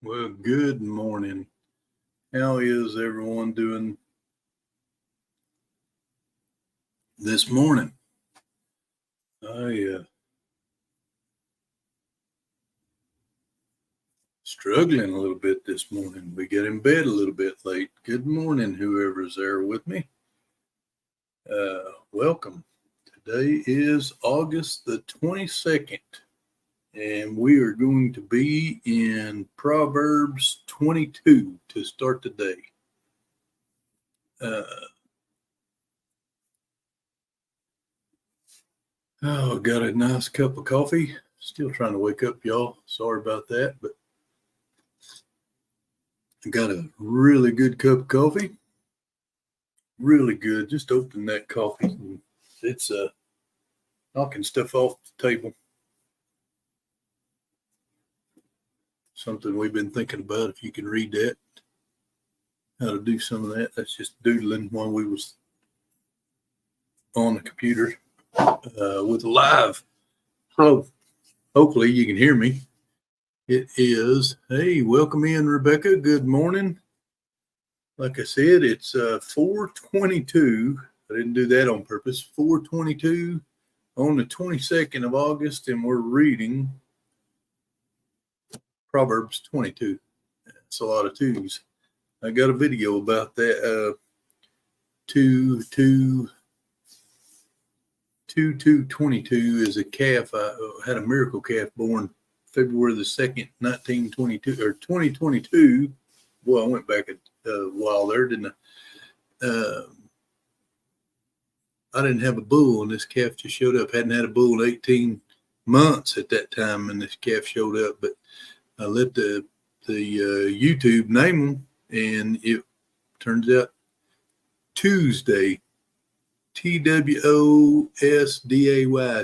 Well, good morning. How is everyone doing this morning? I struggling a little bit this morning. We get in bed a little bit late. Good morning, whoever's there with me. Welcome. Today is August the 22nd, and we are going to be in Proverbs 22 to start the day. Got a nice cup of coffee. Still trying to wake up, y'all. Sorry about that, but I got a really good cup of coffee. Really good. Just opened that coffee. And it's knocking stuff off the table. Something we've been thinking about. If you can read that, how to do some of that. That's just doodling while we was on the computer with live. So hopefully you can hear me. It is. Hey, welcome in, Rebecca. Good morning. Like I said, it's 4:22. I didn't do that on purpose. 4:22 on the 22nd of August, and we're reading Proverbs 22. It's a lot of twos. I got a video about that. 22 is a calf. I had a miracle calf born February the 2nd, 1922 or 2022. Boy, I went back a while there, didn't I? I didn't have a bull, and this calf just showed up. Hadn't had a bull in 18 months at that time, and this calf showed up. But I let the YouTube name him, and it turns out Tuesday, TWOSDAY,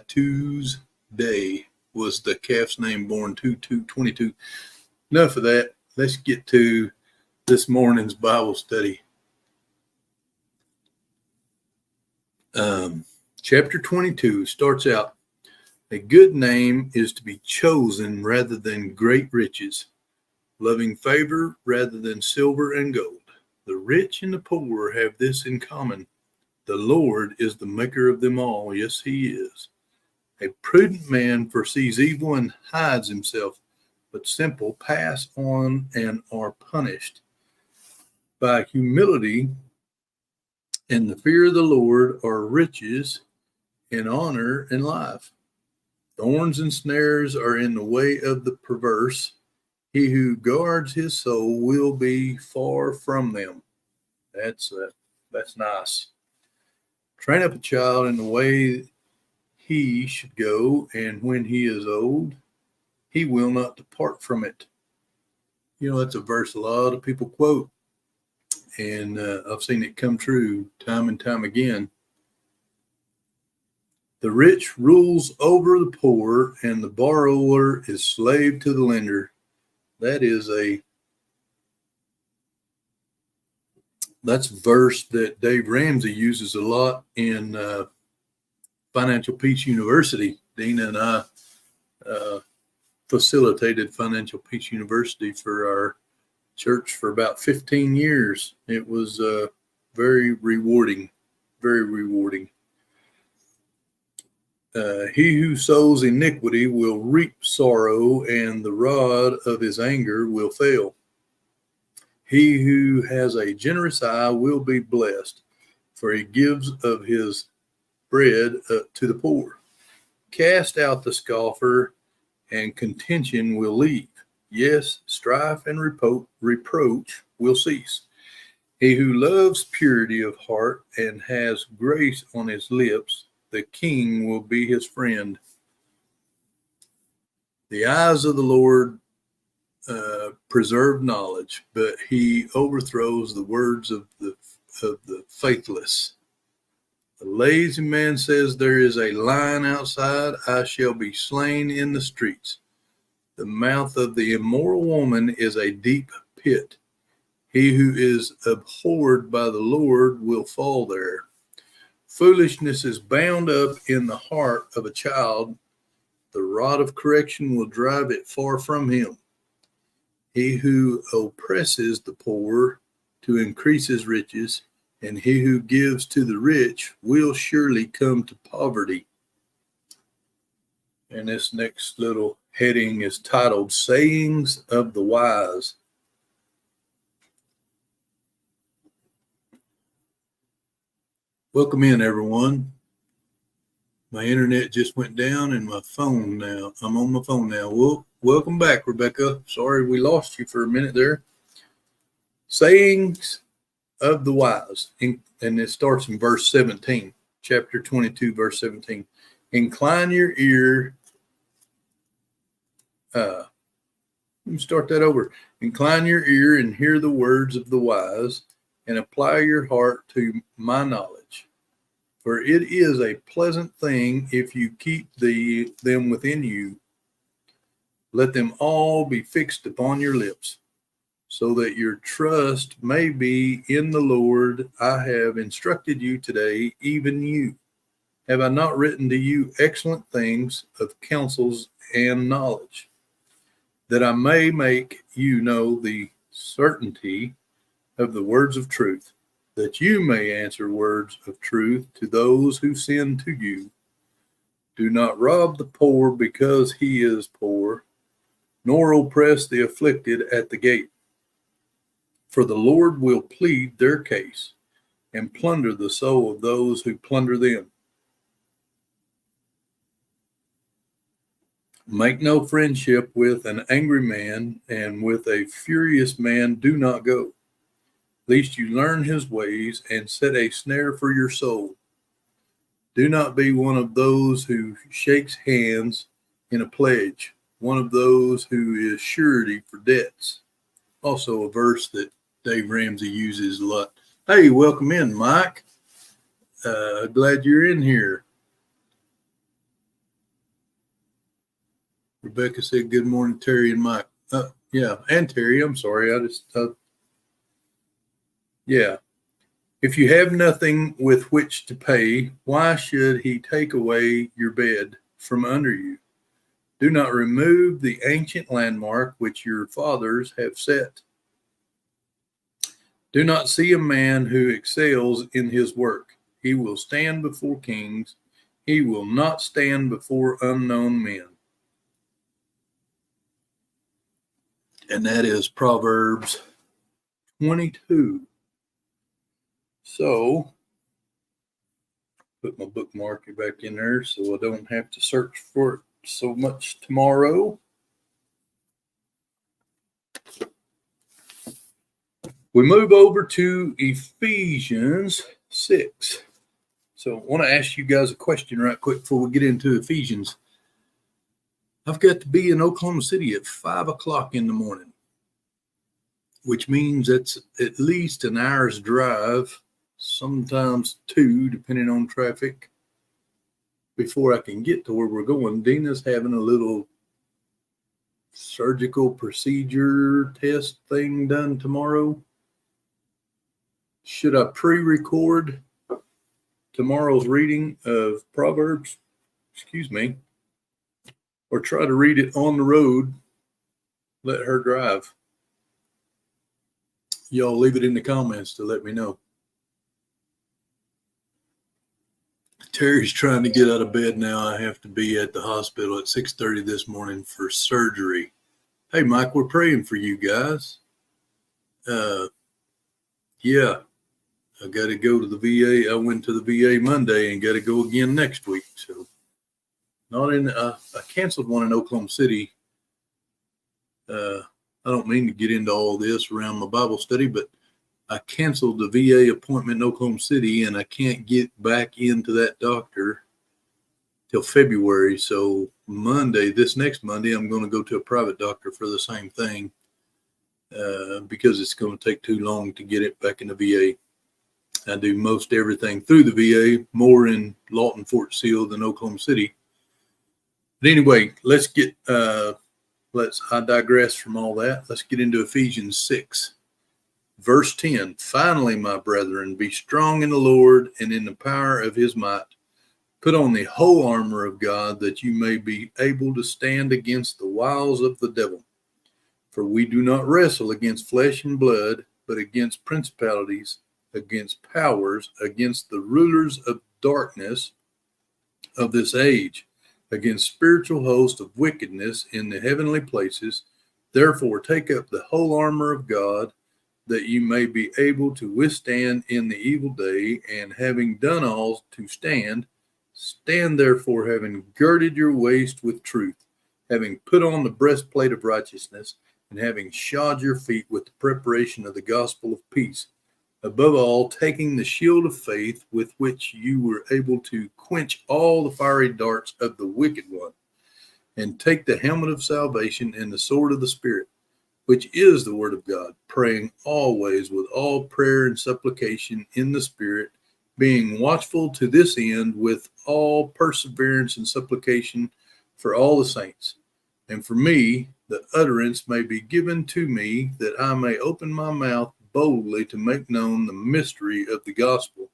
Tuesday was the calf's name, born 22. Enough of that. Let's get to this morning's Bible study. Chapter 22 starts out, a good name is to be chosen rather than great riches, loving favor rather than silver and gold. The rich and the poor have this in common. The Lord is the maker of them all. Yes, he is. A prudent man foresees evil and hides himself, but simple pass on and are punished. By humility and the fear of the Lord are riches and honor and life. Thorns and snares are in the way of the perverse. He who guards his soul will be far from them. That's nice. Train up a child in the way he should go, and when he is old, he will not depart from it. You know, that's a verse a lot of people quote, and I've seen it come true time and time again. The rich rules over the poor, and the borrower is slave to the lender. That's a verse that Dave Ramsey uses a lot in Financial Peace University. Dina and I facilitated Financial Peace University for our church for about 15 years. It was very rewarding, very rewarding. He who sows iniquity will reap sorrow, and the rod of his anger will fail. He who has a generous eye will be blessed, for he gives of his bread to the poor. Cast out the scoffer, and contention will leave. Yes, strife and reproach will cease. He who loves purity of heart and has grace on his lips, the king will be his friend. The eyes of the Lord preserve knowledge, but he overthrows the words of the faithless. The lazy man says, there is a lion outside, I shall be slain in the streets. The mouth of the immoral woman is a deep pit. He who is abhorred by the Lord will fall there. Foolishness is bound up in the heart of a child. The rod of correction will drive it far from him. He who oppresses the poor to increase his riches, and he who gives to the rich will surely come to poverty. And this next little heading is titled Sayings of the Wise. Welcome in, everyone. My internet just went down and my phone now. I'm on my phone now. Well, welcome back, Rebecca. Sorry we lost you for a minute there. Sayings of the Wise. And it starts in verse 17, chapter 22, verse 17. Incline your ear. Let me start that over. Incline your ear and hear the words of the wise, and apply your heart to my knowledge. For it is a pleasant thing if you keep them within you. Let them all be fixed upon your lips, so that your trust may be in the Lord. I have instructed you today, even you. Have I not written to you excellent things of counsels and knowledge, that I may make you know the certainty of the words of truth, that you may answer words of truth to those who send to you? Do not rob the poor because he is poor, nor oppress the afflicted at the gate. For the Lord will plead their case and plunder the soul of those who plunder them. Make no friendship with an angry man, and with a furious man do not go, lest you learn his ways and set a snare for your soul. Do not be one of those who shakes hands in a pledge, one of those who is surety for debts. Also a verse that Dave Ramsey uses a lot. Hey, welcome in, Mike. Glad you're in here. Rebecca said, good morning, Terry and Mike. Yeah, and Terry, I'm sorry. Yeah. If you have nothing with which to pay, why should he take away your bed from under you? Do not remove the ancient landmark which your fathers have set. Do not see a man who excels in his work. He will stand before kings. He will not stand before unknown men. And that is Proverbs 22. So, put my bookmark back in there so I don't have to search for it so much tomorrow. We move over to Ephesians 6. So, I want to ask you guys a question right quick before we get into Ephesians. I've got to be in Oklahoma City at 5 o'clock in the morning, which means it's at least an hour's drive, sometimes 2, depending on traffic, before I can get to where we're going. Dina's having a little surgical procedure test thing done tomorrow. Should I pre-record tomorrow's reading of Proverbs? Or try to read it on the road, let her drive? Y'all leave it in the comments to let me know. Terry's trying to get out of bed now. I have to be at the hospital at 6:30 this morning for surgery. Hey, Mike, we're praying for you guys. Yeah, I got to go to the VA. I went to the VA Monday and got to go again next week. So, I canceled one in Oklahoma City. I don't mean to get into all this around my Bible study, but I canceled the VA appointment in Oklahoma City, and I can't get back into that doctor till February. So this next Monday, I'm going to go to a private doctor for the same thing because it's going to take too long to get it back in the VA. I do most everything through the VA, more in Lawton, Fort Sill than Oklahoma City. But anyway, I digress from all that. Let's get into Ephesians 6. Verse 10, finally, my brethren, be strong in the Lord and in the power of his might. Put on the whole armor of God, that you may be able to stand against the wiles of the devil. For we do not wrestle against flesh and blood, but against principalities, against powers, against the rulers of darkness of this age, against spiritual hosts of wickedness in the heavenly places. Therefore, take up the whole armor of God, that you may be able to withstand in the evil day, and having done all to stand, stand therefore, having girded your waist with truth, having put on the breastplate of righteousness, and having shod your feet with the preparation of the gospel of peace. Above all, taking the shield of faith, with which you were able to quench all the fiery darts of the wicked one, and take the helmet of salvation and the sword of the Spirit, which is the word of God, praying always with all prayer and supplication in the Spirit, being watchful to this end with all perseverance and supplication for all the saints. And for me, the utterance may be given to me, that I may open my mouth boldly to make known the mystery of the gospel,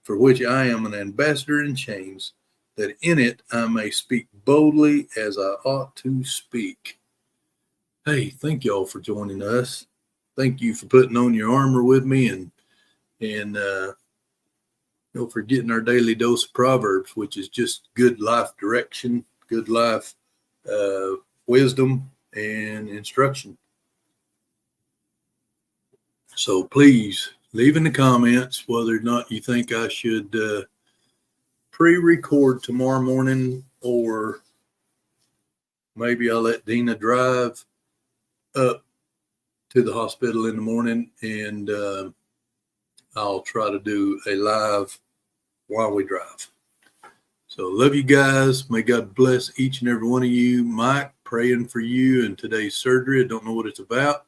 for which I am an ambassador in chains, that in it I may speak boldly as I ought to speak. Hey, thank y'all for joining us. Thank you for putting on your armor with me, and for getting our daily dose of Proverbs, which is just good life direction, good life wisdom, and instruction. So please leave in the comments whether or not you think I should pre-record tomorrow morning, or maybe I'll let Dina drive up to the hospital in the morning, and I'll try to do a live while we drive. So love you guys. May God bless each and every one of you. Mike, praying for you in today's surgery. I don't know what it's about.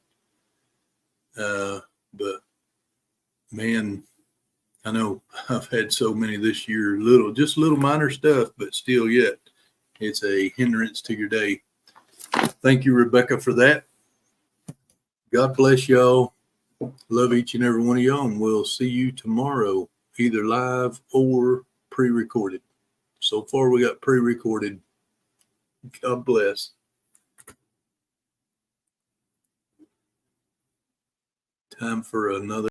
But man, I know I've had so many this year, just little minor stuff, but still yet it's a hindrance to your day. Thank you, Rebecca, for that. God bless y'all. Love each and every one of y'all, and we'll see you tomorrow, either live or pre-recorded. So far, we got pre-recorded. God bless. Time for another.